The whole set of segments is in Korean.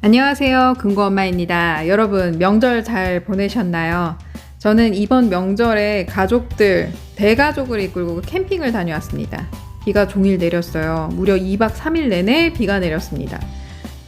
안녕하세요. 금고엄마입니다. 여러분, 명절 잘 보내셨나요? 저는 이번 명절에 가족들, 대가족을 이끌고 캠핑을 다녀왔습니다. 비가 종일 내렸어요. 무려 2박 3일 내내 비가 내렸습니다.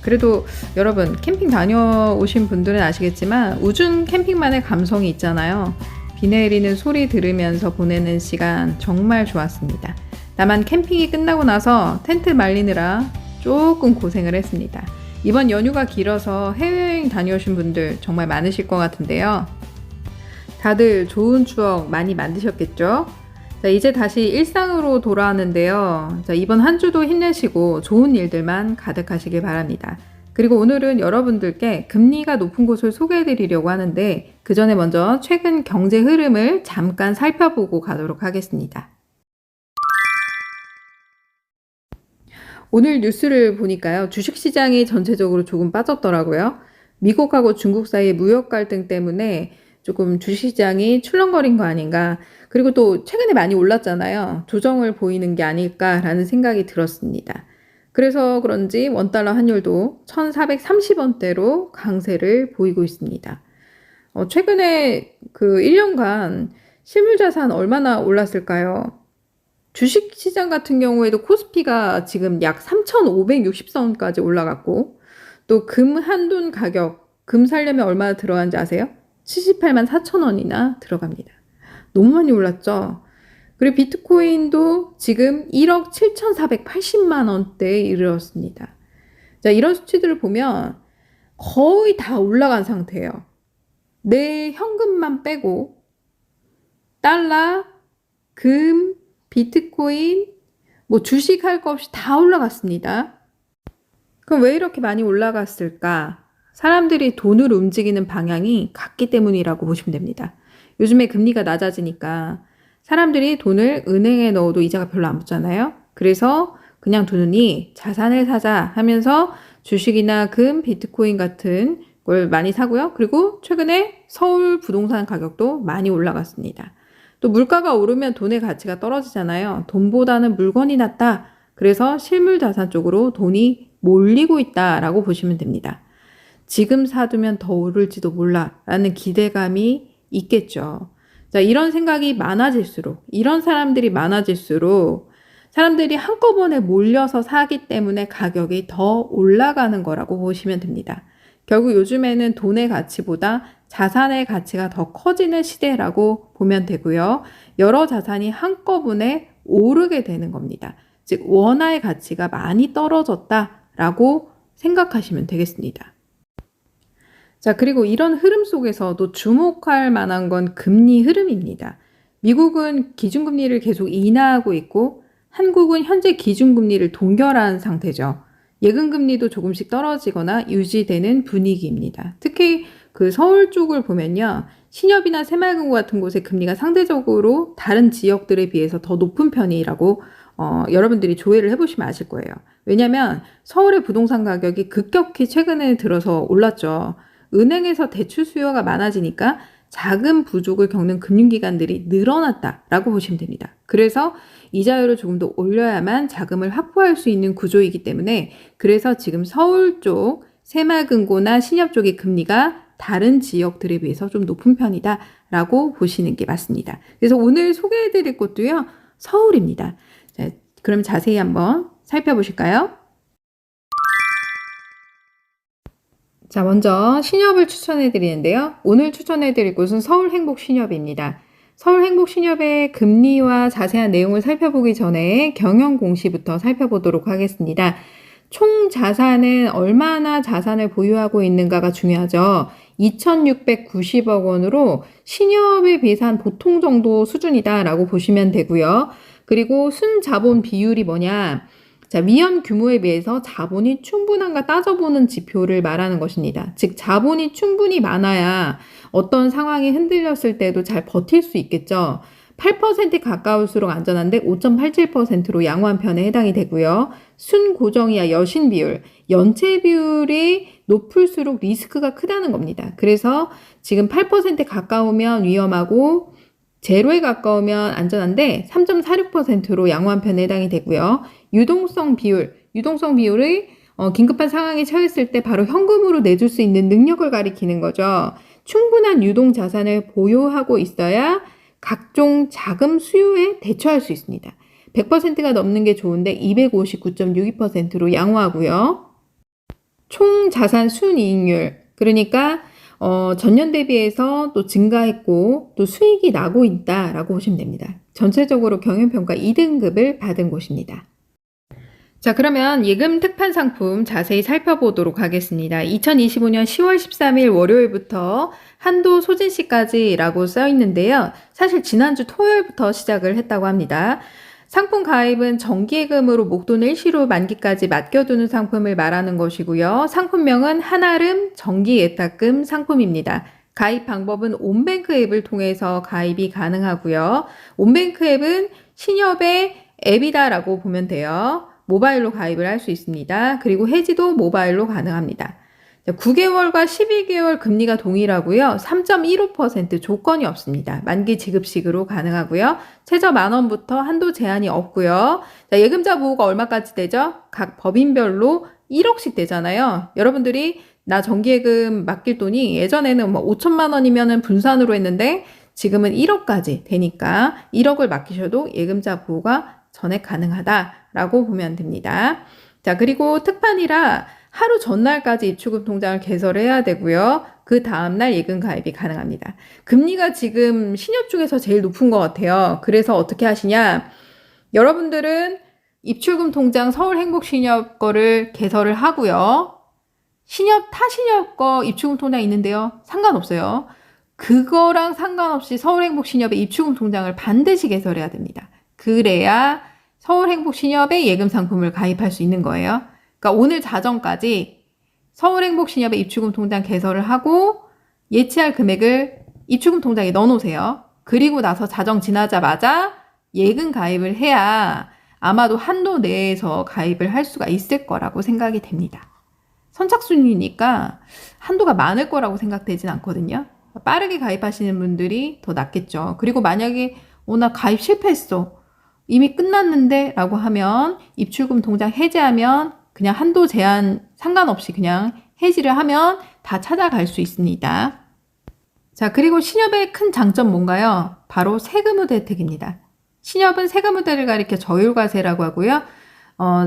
그래도 여러분, 캠핑 다녀오신 분들은 아시겠지만 우중 캠핑만의 감성이 있잖아요. 비 내리는 소리 들으면서 보내는 시간 정말 좋았습니다. 다만 캠핑이 끝나고 나서 텐트 말리느라 조금 고생을 했습니다. 이번 연휴가 길어서 해외여행 다녀오신 분들 정말 많으실 것 같은데요. 다들 좋은 추억 많이 만드셨겠죠? 자, 이제 다시 일상으로 돌아왔는데요. 자, 이번 한 주도 힘내시고 좋은 일들만 가득하시길 바랍니다. 그리고 오늘은 여러분들께 금리가 높은 곳을 소개해 드리려고 하는데 그 전에 먼저 최근 경제 흐름을 잠깐 살펴보고 가도록 하겠습니다. 오늘 뉴스를 보니까요. 주식시장이 전체적으로 조금 빠졌더라고요. 미국하고 중국 사이의 무역 갈등 때문에 조금 주식시장이 출렁거린 거 아닌가. 그리고 또 최근에 많이 올랐잖아요. 조정을 보이는 게 아닐까라는 생각이 들었습니다. 그래서 그런지 원달러 환율도 1430원대로 강세를 보이고 있습니다. 최근에 그 1년간 실물자산 얼마나 올랐을까요? 주식시장 같은 경우에도 코스피가 지금 약 3,560선까지 올라갔고 또 금 한돈 가격, 금 살려면 얼마나 들어가는지 아세요? 78만 4천원이나 들어갑니다. 너무 많이 올랐죠? 그리고 비트코인도 지금 1억 7,480만 원대에 이르렀습니다. 자, 이런 수치들을 보면 거의 다 올라간 상태예요. 내 현금만 빼고 달러, 금, 비트코인, 주식할 것 없이 다 올라갔습니다. 그럼 왜 이렇게 많이 올라갔을까? 사람들이 돈을 움직이는 방향이 같기 때문이라고 보시면 됩니다. 요즘에 금리가 낮아지니까 사람들이 돈을 은행에 넣어도 이자가 별로 안 붙잖아요. 그래서 그냥 두느니 자산을 사자 하면서 주식이나 금, 비트코인 같은 걸 많이 사고요. 그리고 최근에 서울 부동산 가격도 많이 올라갔습니다. 또 물가가 오르면 돈의 가치가 떨어지잖아요. 돈보다는 물건이 낫다. 그래서 실물 자산 쪽으로 돈이 몰리고 있다라고 보시면 됩니다. 지금 사두면 더 오를지도 몰라 라는 기대감이 있겠죠. 자, 이런 생각이 많아질수록, 이런 사람들이 많아질수록 사람들이 한꺼번에 몰려서 사기 때문에 가격이 더 올라가는 거라고 보시면 됩니다. 결국 요즘에는 돈의 가치보다 자산의 가치가 더 커지는 시대라고 보면 되고요. 여러 자산이 한꺼번에 오르게 되는 겁니다. 즉 원화의 가치가 많이 떨어졌다라고 생각하시면 되겠습니다. 자, 그리고 이런 흐름 속에서도 주목할 만한 건 금리 흐름입니다. 미국은 기준금리를 계속 인하하고 있고 한국은 현재 기준금리를 동결한 상태죠. 예금금리도 조금씩 떨어지거나 유지되는 분위기입니다. 특히 그 서울 쪽을 보면요. 신협이나 새마을금고 같은 곳의 금리가 상대적으로 다른 지역들에 비해서 더 높은 편이라고 여러분들이 조회를 해보시면 아실 거예요. 왜냐하면 서울의 부동산 가격이 급격히 최근에 들어서 올랐죠. 은행에서 대출 수요가 많아지니까 자금 부족을 겪는 금융기관들이 늘어났다라고 보시면 됩니다. 그래서 이자율을 조금 더 올려야만 자금을 확보할 수 있는 구조이기 때문에 그래서 지금 서울 쪽 새마을금고나 신협 쪽의 금리가 다른 지역들에 비해서 좀 높은 편이다라고 보시는 게 맞습니다. 그래서 오늘 소개해드릴 곳도요. 서울입니다. 자, 그럼 자세히 한번 살펴보실까요? 자, 먼저 신협을 추천해 드리는데요. 오늘 추천해 드릴 곳은 서울행복신협입니다. 서울행복신협의 금리와 자세한 내용을 살펴보기 전에 경영 공시부터 살펴보도록 하겠습니다. 총 자산은 얼마나 자산을 보유하고 있는가가 중요하죠. 2,690억 원으로 신협에 비해서 한 보통 정도 수준이다라고 보시면 되고요. 그리고 순자본 비율이 뭐냐? 자, 위험 규모에 비해서 자본이 충분한가 따져보는 지표를 말하는 것입니다. 즉, 자본이 충분히 많아야 어떤 상황이 흔들렸을 때도 잘 버틸 수 있겠죠. 8% 가까울수록 안전한데 5.87%로 양호한 편에 해당이 되고요. 순고정이야 여신 비율, 연체 비율이 높을수록 리스크가 크다는 겁니다. 그래서 지금 8% 가까우면 위험하고 제로에 가까우면 안전한데 3.46%로 양호한 편에 해당이 되고요. 유동성 비율이 긴급한 상황에 처했을 때 바로 현금으로 내줄 수 있는 능력을 가리키는 거죠. 충분한 유동 자산을 보유하고 있어야 각종 자금 수요에 대처할 수 있습니다. 100%가 넘는 게 좋은데 259.62%로 양호하고요. 총 자산 순이익률, 그러니까 전년 대비해서 또 증가했고 또 수익이 나고 있다라고 보시면 됩니다. 전체적으로 경영평가 2등급을 받은 곳입니다. 자, 그러면 예금 특판 상품 자세히 살펴보도록 하겠습니다. 2025년 10월 13일 월요일부터 한도 소진 시까지라고 써 있는데요. 사실 지난주 토요일부터 시작을 했다고 합니다. 상품 가입은 정기예금으로 목돈 일시로 만기까지 맡겨두는 상품을 말하는 것이고요. 상품명은 한아름 정기예탁금 상품입니다. 가입 방법은 온뱅크 앱을 통해서 가입이 가능하고요. 온뱅크 앱은 신협의 앱이다라고 보면 돼요. 모바일로 가입을 할 수 있습니다. 그리고 해지도 모바일로 가능합니다. 9개월과 12개월 금리가 동일하고요. 3.15% 조건이 없습니다. 만기 지급식으로 가능하고요. 최저 10,000원부터 한도 제한이 없고요. 자, 예금자 보호가 얼마까지 되죠? 각 법인별로 1억씩 되잖아요. 여러분들이 나 정기예금 맡길 돈이 예전에는 5천만 원이면 분산으로 했는데 지금은 1억까지 되니까 1억을 맡기셔도 예금자 보호가 전액 가능하다라고 보면 됩니다. 자, 그리고 특판이라 하루 전날까지 입출금 통장을 개설해야 되고요. 그 다음날 예금 가입이 가능합니다. 금리가 지금 신협 중에서 제일 높은 것 같아요. 그래서 어떻게 하시냐? 여러분들은 입출금 통장 서울행복신협 거를 개설을 하고요. 타신협 거 입출금 통장 있는데요. 상관없어요. 그거랑 상관없이 서울행복신협의 입출금 통장을 반드시 개설해야 됩니다. 그래야 서울행복신협의 예금 상품을 가입할 수 있는 거예요. 그러니까 오늘 자정까지 서울행복신협의 입출금 통장 개설을 하고 예치할 금액을 입출금 통장에 넣어놓으세요. 그리고 나서 자정 지나자마자 예금 가입을 해야 아마도 한도 내에서 가입을 할 수가 있을 거라고 생각이 됩니다. 선착순이니까 한도가 많을 거라고 생각되진 않거든요. 빠르게 가입하시는 분들이 더 낫겠죠. 그리고 만약에 나 가입 실패했어. 이미 끝났는데 라고 하면 입출금 통장 해지하면 그냥 한도 제한 상관없이 그냥 해지를 하면 다 찾아갈 수 있습니다. 자, 그리고 신협의 큰 장점 뭔가요? 바로 세금우대 혜택입니다. 신협은 세금우대를 가리켜 저율과세라고 하고요.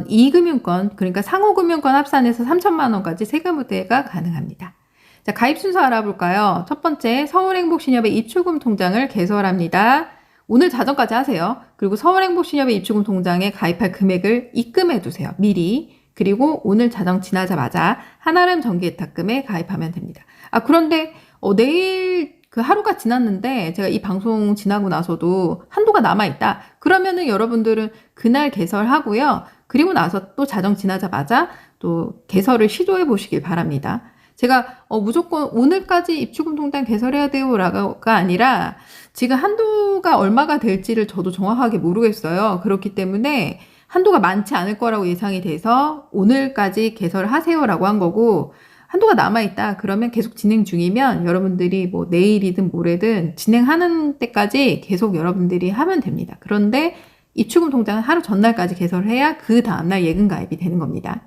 이금융권, 그러니까 상호금융권 합산해서 3천만 원까지 세금우대가 가능합니다. 자, 가입 순서 알아볼까요? 첫 번째, 서울행복신협의 입출금 통장을 개설합니다. 오늘 자정까지 하세요. 그리고 서울행복신협의 입출금 통장에 가입할 금액을 입금해 두세요. 미리. 그리고 오늘 자정 지나자마자 한아름 정기예탁금에 가입하면 됩니다. 그런데 내일 그 하루가 지났는데 제가 이 방송 지나고 나서도 한도가 남아있다. 그러면은 여러분들은 그날 개설하고요. 그리고 나서 또 자정 지나자마자 또 개설을 시도해 보시길 바랍니다. 제가 무조건 오늘까지 입출금 통장 개설해야 돼요라가 아니라 지금 한도가 얼마가 될지를 저도 정확하게 모르겠어요. 그렇기 때문에 한도가 많지 않을 거라고 예상이 돼서 오늘까지 개설하세요라고 한 거고, 한도가 남아있다 그러면 계속 진행 중이면 여러분들이 내일이든 모레든 진행하는 때까지 계속 여러분들이 하면 됩니다. 그런데 입출금 통장은 하루 전날까지 개설해야 그 다음날 예금 가입이 되는 겁니다.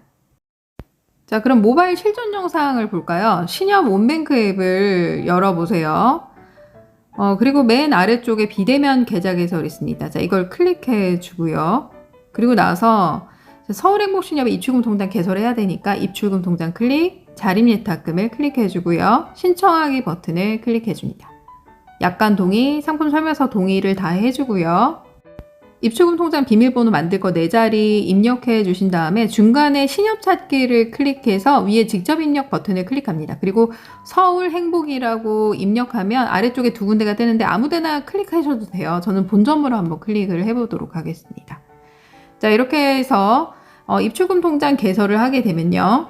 자, 그럼 모바일 실전 영상을 볼까요? 신협 온뱅크 앱을 열어보세요. 그리고 맨 아래쪽에 비대면 계좌 개설 있습니다. 자, 이걸 클릭해 주고요. 그리고 나서 서울행복신협의 입출금 통장 개설해야 되니까 입출금 통장 클릭, 자립예탁금을 클릭해 주고요. 신청하기 버튼을 클릭해 줍니다. 약관 동의, 상품 설명서 동의를 다 해주고요. 입출금 통장 비밀번호 만들 거 4자리 입력해 주신 다음에 중간에 신협 찾기를 클릭해서 위에 직접 입력 버튼을 클릭합니다. 그리고 서울행복이라고 입력하면 아래쪽에 2군데가 뜨는데 아무데나 클릭하셔도 돼요. 저는 본점으로 한번 클릭을 해보도록 하겠습니다. 자, 이렇게 해서 입출금 통장 개설을 하게 되면요.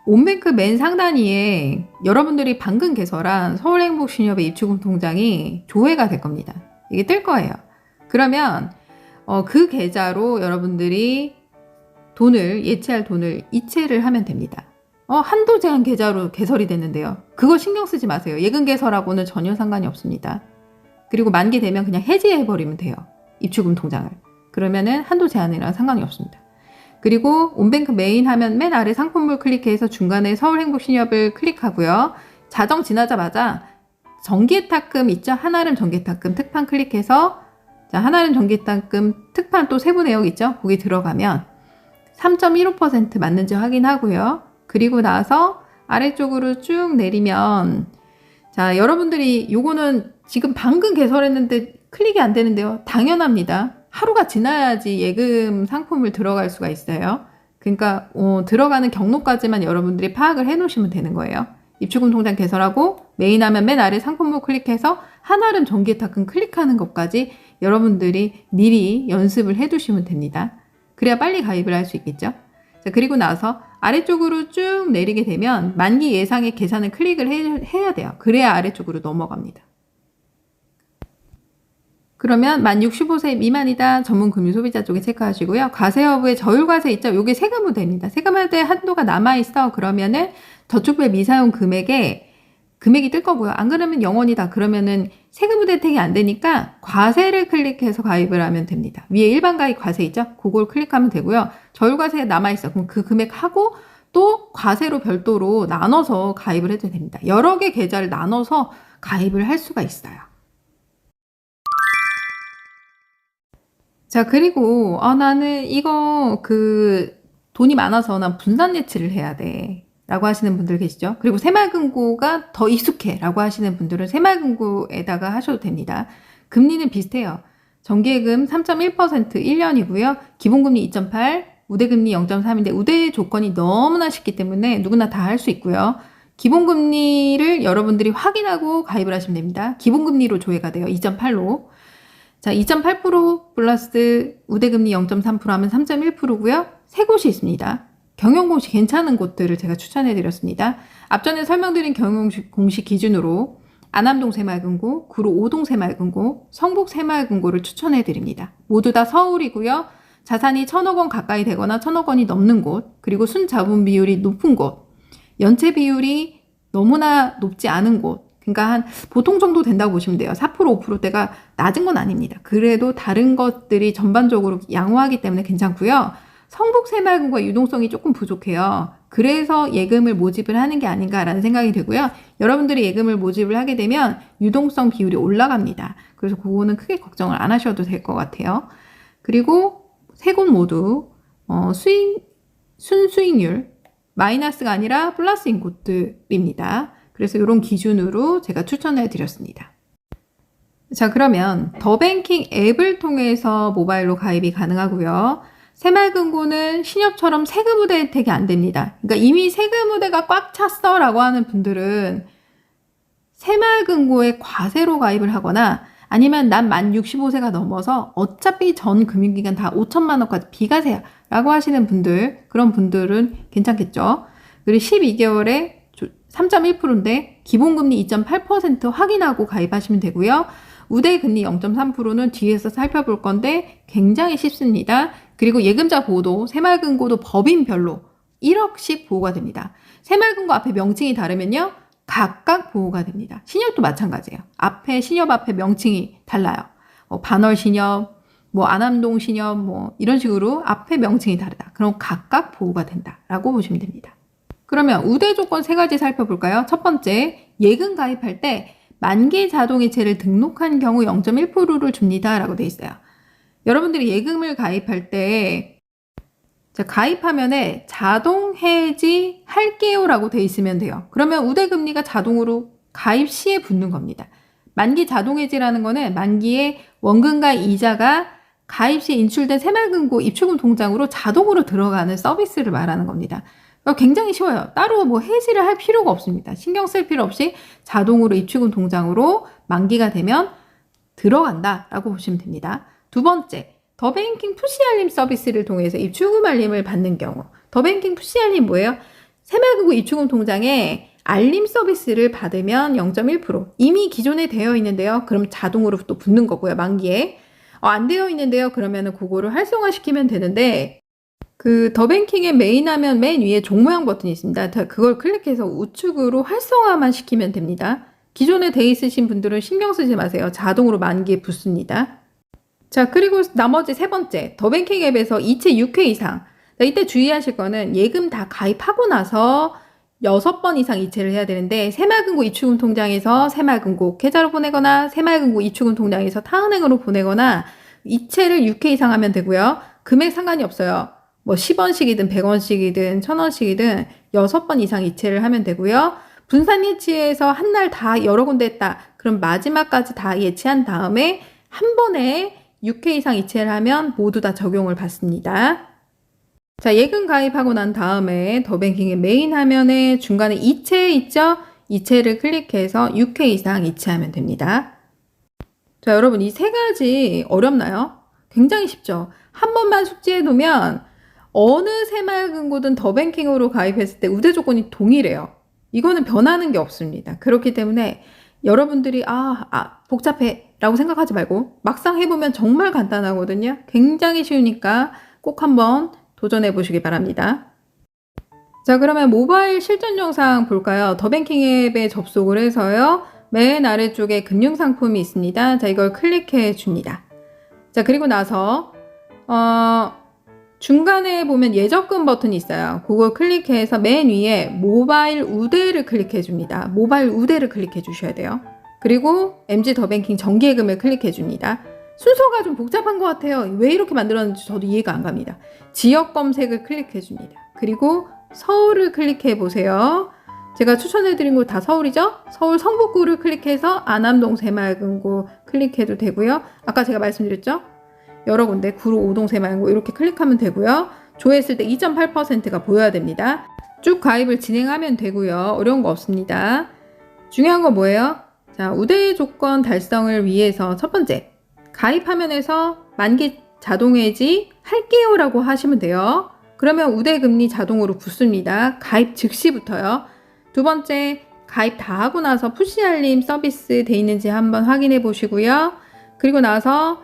온뱅크 맨 상단위에 여러분들이 방금 개설한 서울행복신협의 입출금 통장이 조회가 될 겁니다. 이게 뜰 거예요. 그러면 그 계좌로 여러분들이 예치할 돈을 이체를 하면 됩니다. 한도 제한 계좌로 개설이 됐는데요. 그거 신경 쓰지 마세요. 예금 개설하고는 전혀 상관이 없습니다. 그리고 만기 되면 그냥 해지해버리면 돼요. 입출금 통장을. 그러면은 한도 제한이랑 상관이 없습니다. 그리고 온뱅크 메인 하면 맨 아래 상품을 클릭해서 중간에 서울행복신협을 클릭하고요. 자정 지나자마자 정기예탁금 있죠? 한아름 정기예탁금 특판 클릭해서 자, 한아름 정기예탁금 특판 또 세부 내역 있죠? 거기 들어가면 3.15% 맞는지 확인하고요. 그리고 나서 아래쪽으로 쭉 내리면 자, 여러분들이 요거는 지금 방금 개설했는데 클릭이 안 되는데요. 당연합니다. 하루가 지나야지 예금 상품을 들어갈 수가 있어요. 그러니까 들어가는 경로까지만 여러분들이 파악을 해 놓으시면 되는 거예요. 입출금 통장 개설하고 메인 화면 맨 아래 상품을 클릭해서 한아름 정기예탁금 클릭하는 것까지 여러분들이 미리 연습을 해 두시면 됩니다. 그래야 빨리 가입을 할 수 있겠죠. 자, 그리고 나서 아래쪽으로 쭉 내리게 되면 만기 예상의 계산을 클릭을 해야 돼요. 그래야 아래쪽으로 넘어갑니다. 그러면 만 65세 미만이다. 전문 금융 소비자 쪽에 체크하시고요. 과세 여부에 저율과세 있죠? 요게 세금 후대입니다. 세금 후대 한도가 남아있어. 그러면은 저축부의 미사용 금액이 뜰 거고요. 안 그러면 0원이다. 그러면은 세금 후대 혜택이 안 되니까 과세를 클릭해서 가입을 하면 됩니다. 위에 일반 가입 과세 있죠? 그걸 클릭하면 되고요. 저율과세 남아있어. 그럼 그 금액 하고 또 과세로 별도로 나눠서 가입을 해도 됩니다. 여러 개 계좌를 나눠서 가입을 할 수가 있어요. 자, 그리고 나는 이거 돈이 많아서 난 분산 예치를 해야 돼 라고 하시는 분들 계시죠. 그리고 새마을금고가 더 익숙해 라고 하시는 분들은 새마을금고에다가 하셔도 됩니다. 금리는 비슷해요. 정기예금 3.1% 1년이고요. 기본금리 2.8, 우대금리 0.3인데 우대 조건이 너무나 쉽기 때문에 누구나 다 할 수 있고요. 기본금리를 여러분들이 확인하고 가입을 하시면 됩니다. 기본금리로 조회가 돼요. 2.8로. 자, 2.8% 플러스 우대금리 0.3% 하면 3.1%고요. 세 곳이 있습니다. 경영공시 괜찮은 곳들을 제가 추천해 드렸습니다. 앞전에 설명드린 경영공시 기준으로 안암동 새마을금고, 구로 오동 새마을금고, 성북 새마을금고를 추천해 드립니다. 모두 다 서울이고요. 자산이 1,000억 원 가까이 되거나 1,000억 원이 넘는 곳, 그리고 순자본 비율이 높은 곳, 연체 비율이 너무나 높지 않은 곳, 그러니까 한 보통 정도 된다고 보시면 돼요. 4% 5%대가 낮은 건 아닙니다. 그래도 다른 것들이 전반적으로 양호하기 때문에 괜찮고요. 성북 새마을금고의 유동성이 조금 부족해요. 그래서 예금을 모집을 하는 게 아닌가라는 생각이 들고요. 여러분들이 예금을 모집을 하게 되면 유동성 비율이 올라갑니다. 그래서 그거는 크게 걱정을 안 하셔도 될 것 같아요. 그리고 세 곳 모두 순수익률 마이너스가 아니라 플러스인 곳들입니다. 그래서 이런 기준으로 제가 추천해 드렸습니다. 자, 그러면 더뱅킹 앱을 통해서 모바일로 가입이 가능하고요. 새마을금고는 신협처럼 세금 우대 혜택이 안 됩니다. 그러니까 이미 세금 우대가 꽉 찼어 라고 하는 분들은 새마을금고에 과세로 가입을 하거나 아니면 난 만 65세가 넘어서 어차피 전 금융기관 다 5천만 원까지 비과세야 라고 하시는 분들, 그런 분들은 괜찮겠죠. 그리고 12개월에 3.1%인데 기본금리 2.8% 확인하고 가입하시면 되고요. 우대금리 0.3%는 뒤에서 살펴볼 건데 굉장히 쉽습니다. 그리고 예금자 보호도 새마을금고도 법인별로 1억씩 보호가 됩니다. 새마을금고 앞에 명칭이 다르면요. 각각 보호가 됩니다. 신협도 마찬가지예요. 신협 앞에 명칭이 달라요. 반월 신협, 안암동 신협, 이런 식으로 앞에 명칭이 다르다. 그럼 각각 보호가 된다라고 보시면 됩니다. 그러면 우대 조건 세 가지 살펴볼까요? 첫 번째, 예금 가입할 때 만기 자동이체를 등록한 경우 0.1%를 줍니다 라고 되어 있어요. 여러분들이 예금을 가입할 때 가입 화면에 자동 해지 할게요 라고 되어 있으면 돼요. 그러면 우대금리가 자동으로 가입 시에 붙는 겁니다. 만기 자동 해지라는 거는 만기에 원금과 이자가 가입 시 인출된 새마을금고 입출금 통장으로 자동으로 들어가는 서비스를 말하는 겁니다. 굉장히 쉬워요. 따로 해지를 할 필요가 없습니다. 신경 쓸 필요 없이 자동으로 입출금 통장으로 만기가 되면 들어간다라고 보시면 됩니다. 두 번째, 더뱅킹 푸시 알림 서비스를 통해서 입출금 알림을 받는 경우. 더뱅킹 푸시 알림 뭐예요? 새마을금고 입출금 통장에 알림 서비스를 받으면 0.1% 이미 기존에 되어 있는데요. 그럼 자동으로 또 붙는 거고요. 만기에. 안 되어 있는데요. 그러면은 그거를 활성화시키면 되는데 더뱅킹의 메인 화면 맨 위에 종 모양 버튼이 있습니다. 그걸 클릭해서 우측으로 활성화만 시키면 됩니다. 기존에 돼 있으신 분들은 신경 쓰지 마세요. 자동으로 만기에 붙습니다. 자, 그리고 나머지 세 번째, 더뱅킹 앱에서 이체 6회 이상 자, 이때 주의하실 거는 예금 다 가입하고 나서 6번 이상 이체를 해야 되는데 새마을금고 입출금 통장에서 새마을금고 계좌로 보내거나 새마을금고 입출금 통장에서 타은행으로 보내거나 이체를 6회 이상 하면 되고요. 금액 상관이 없어요. 뭐 10원씩이든 100원씩이든 1000원씩이든 6번 이상 이체를 하면 되고요. 분산 예치해서 한 날 다 여러 군데 했다. 그럼 마지막까지 다 예치한 다음에 한 번에 6회 이상 이체를 하면 모두 다 적용을 받습니다. 자, 예금 가입하고 난 다음에 더뱅킹의 메인 화면에 중간에 이체 있죠? 이체를 클릭해서 6회 이상 이체하면 됩니다. 자, 여러분 이 세 가지 어렵나요? 굉장히 쉽죠? 한 번만 숙지해 놓으면 어느 새마을금고든 더뱅킹으로 가입했을 때 우대 조건이 동일해요. 이거는 변하는 게 없습니다. 그렇기 때문에 여러분들이 복잡해 라고 생각하지 말고 막상 해보면 정말 간단하거든요. 굉장히 쉬우니까 꼭 한번 도전해 보시기 바랍니다. 자, 그러면 모바일 실전 영상 볼까요? 더뱅킹 앱에 접속을 해서요. 맨 아래쪽에 금융상품이 있습니다. 자, 이걸 클릭해 줍니다. 자, 그리고 나서 중간에 보면 예적금 버튼이 있어요. 그거 클릭해서 맨 위에 모바일 우대를 클릭해 줍니다. 모바일 우대를 클릭해 주셔야 돼요. 그리고 MG 더뱅킹 정기예금을 클릭해 줍니다. 순서가 좀 복잡한 것 같아요. 왜 이렇게 만들었는지 저도 이해가 안 갑니다. 지역 검색을 클릭해 줍니다. 그리고 서울을 클릭해 보세요. 제가 추천해드린 곳 다 서울이죠? 서울 성북구를 클릭해서 안암동 새마을금고 클릭해도 되고요. 아까 제가 말씀드렸죠? 여러 군데 구로 5동 새마을금고 이렇게 클릭하면 되고요. 조회했을 때 2.8%가 보여야 됩니다. 쭉 가입을 진행하면 되고요. 어려운 거 없습니다. 중요한 건 뭐예요? 자, 우대 조건 달성을 위해서 첫 번째, 가입 화면에서 만기 자동해지 할게요 라고 하시면 돼요. 그러면 우대 금리 자동으로 붙습니다. 가입 즉시부터요. 두 번째, 가입 다 하고 나서 푸시 알림 서비스 돼 있는지 한번 확인해 보시고요. 그리고 나서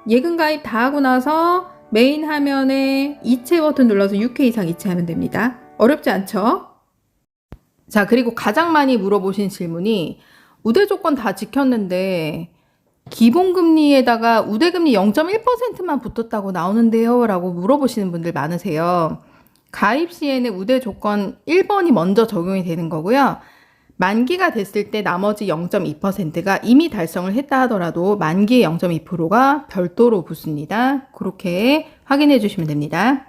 예금 가입 다 하고 나서 메인 화면에 이체 버튼 눌러서 6회 이상 이체하면 됩니다. 어렵지 않죠? 자, 그리고 가장 많이 물어보신 질문이 우대 조건 다 지켰는데 기본금리에다가 우대금리 0.1%만 붙었다고 나오는데요 라고 물어보시는 분들 많으세요. 가입 시에는 우대 조건 1번이 먼저 적용이 되는 거고요. 만기가 됐을 때 나머지 0.2%가 이미 달성을 했다 하더라도 만기의 0.2%가 별도로 붙습니다. 그렇게 확인해 주시면 됩니다.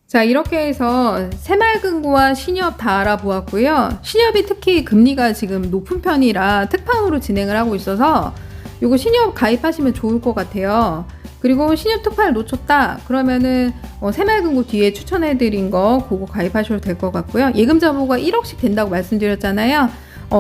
자, 이렇게 해서 새마을금고와 신협 다 알아보았고요. 신협이 특히 금리가 지금 높은 편이라 특판으로 진행을 하고 있어서 요거 신협 가입하시면 좋을 것 같아요. 그리고 신협 특판을 놓쳤다 그러면은 새마을금고 뒤에 추천해드린 거 그거 가입하셔도 될 것 같고요. 예금자 보고가 1억씩 된다고 말씀드렸잖아요.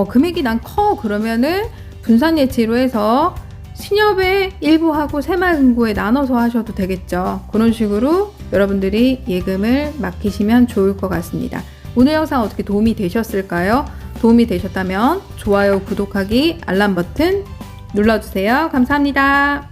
금액이 난 커 그러면은 분산 예치로 해서 신협의 일부하고 새마을금고에 나눠서 하셔도 되겠죠. 그런 식으로 여러분들이 예금을 맡기시면 좋을 것 같습니다. 오늘 영상 어떻게 도움이 되셨을까요? 도움이 되셨다면 좋아요, 구독하기, 알람 버튼 눌러주세요. 감사합니다.